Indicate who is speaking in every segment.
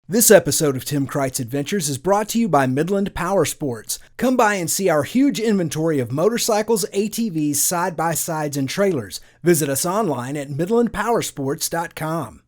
Speaker 1: This episode of Tim Kreitz Adventures is brought to you by Midland Power Sports. Come by and see our huge inventory of motorcycles, ATVs, side-by-sides, and trailers. Visit us online at midlandpowersports.com.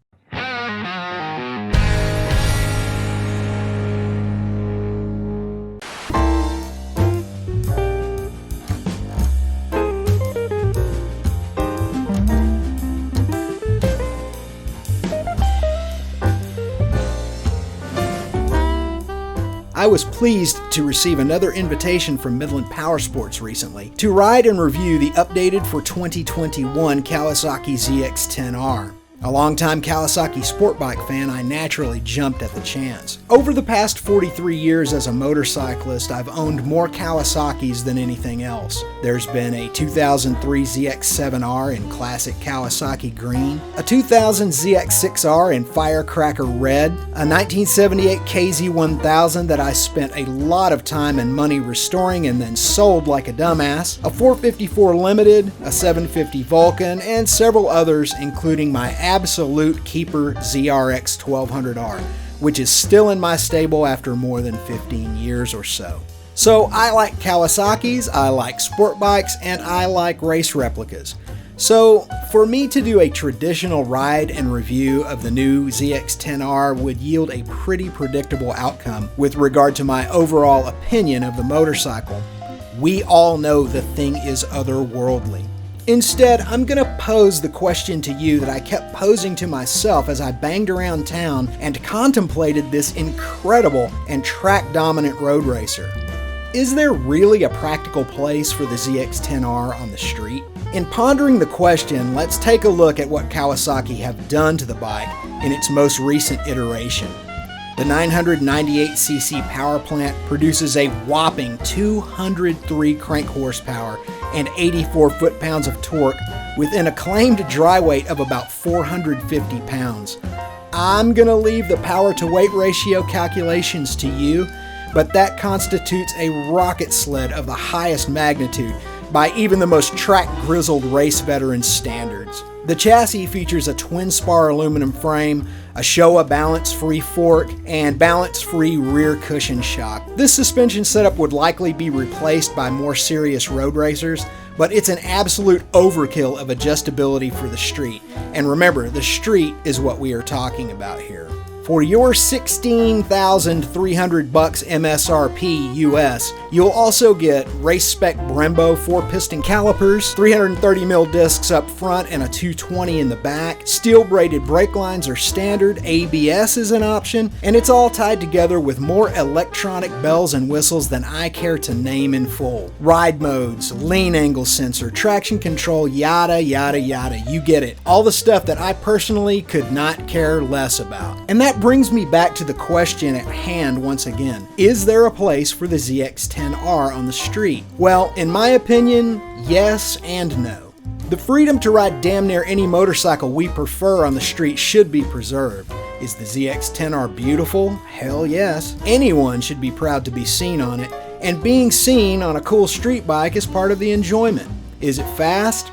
Speaker 1: I was pleased to receive another invitation from Midland Power Sports recently to ride and review the updated for 2021 Kawasaki ZX-10R. A longtime Kawasaki sport bike fan, I naturally jumped at the chance. Over the past 43 years as a motorcyclist, I've owned more Kawasaki's than anything else. There's been a 2003 ZX-7R in classic Kawasaki green, a 2000 ZX-6R in firecracker red, a 1978 KZ-1000 that I spent a lot of time and money restoring and then sold like a dumbass, a 454 Limited, a 750 Vulcan, and several others, including my absolute keeper ZRX 1200R, which is still in my stable after more than 15 years or so. So I like Kawasaki's, I like sport bikes, and I like race replicas. So for me to do a traditional ride and review of the new ZX-10R would yield a pretty predictable outcome with regard to my overall opinion of the motorcycle. We all know the thing is otherworldly. Instead, I'm going to pose the question to you that I kept posing to myself as I banged around town and contemplated this incredible and track-dominant road racer. Is there really a practical place for the ZX-10R on the street? In pondering the question, let's take a look at what Kawasaki have done to the bike in its most recent iteration. The 998cc power plant produces a whopping 203 crank horsepower and 84 foot-pounds of torque with an acclaimed dry weight of about 450 pounds. I'm going to leave the power-to-weight ratio calculations to you, but that constitutes a rocket sled of the highest magnitude by even the most track-grizzled race veteran standards. The chassis features a twin-spar aluminum frame, a Showa balance-free fork, and balance-free rear cushion shock. This suspension setup would likely be replaced by more serious road racers, but it's an absolute overkill of adjustability for the street. And remember, the street is what we are talking about here. For your $16,300 MSRP US, you'll also get race-spec Brembo 4-piston calipers, 330mm discs up front and a 220 in the back. Steel-braided brake lines are standard, ABS is an option, and it's all tied together with more electronic bells and whistles than I care to name in full. Ride modes, lean angle sensor, traction control, yada yada yada, you get it. All the stuff that I personally could not care less about. And that brings me back to the question at hand once again. Is there a place for the ZX-10R on the street? Well, in my opinion, yes and no. The freedom to ride damn near any motorcycle we prefer on the street should be preserved. Is the ZX-10R beautiful? Hell yes. Anyone should be proud to be seen on it, and being seen on a cool street bike is part of the enjoyment. Is it fast?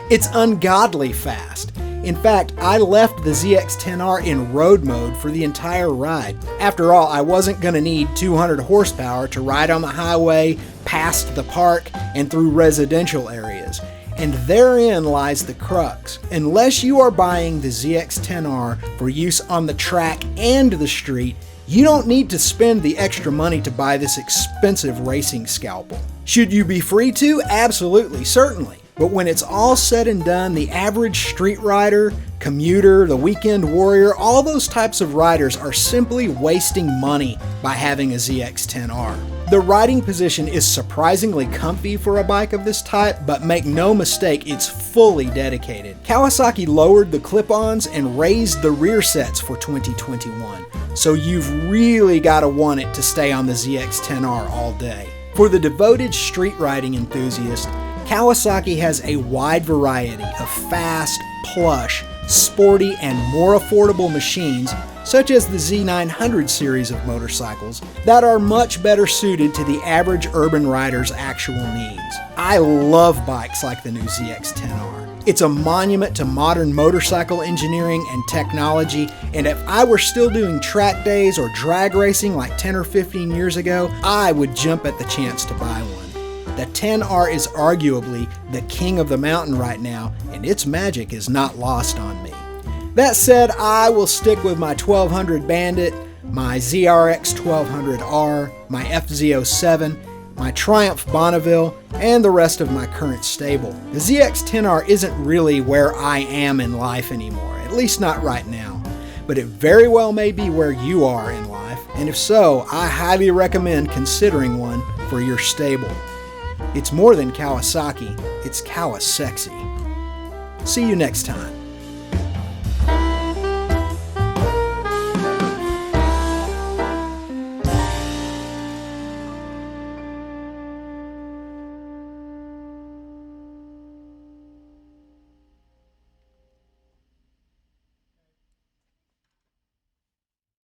Speaker 1: It's ungodly fast. In fact, I left the ZX-10R in road mode for the entire ride. After all, I wasn't going to need 200 horsepower to ride on the highway, past the park, and through residential areas. And therein lies the crux. Unless you are buying the ZX-10R for use on the track and the street, you don't need to spend the extra money to buy this expensive racing scalpel. Should you be free to? Absolutely, certainly. But when it's all said and done, the average street rider, commuter, the weekend warrior, all those types of riders are simply wasting money by having a ZX-10R. The riding position is surprisingly comfy for a bike of this type, but make no mistake, it's fully dedicated. Kawasaki lowered the clip-ons and raised the rear sets for 2021, so you've really got to want it to stay on the ZX-10R all day. For the devoted street riding enthusiast, Kawasaki has a wide variety of fast, plush, sporty, and more affordable machines, such as the Z900 series of motorcycles, that are much better suited to the average urban rider's actual needs. I love bikes like the new ZX-10R. It's a monument to modern motorcycle engineering and technology, and if I were still doing track days or drag racing like 10 or 15 years ago, I would jump at the chance to buy one. The 10R is arguably the king of the mountain right now, and its magic is not lost on me. That said, I will stick with my 1200 Bandit, my ZRX 1200R, my FZ07, my Triumph Bonneville, and the rest of my current stable. The ZX-10R isn't really where I am in life anymore, at least not right now. But it very well may be where you are in life, and if so, I highly recommend considering one for your stable. It's more than Kawasaki, it's Kawasexy. See you next time.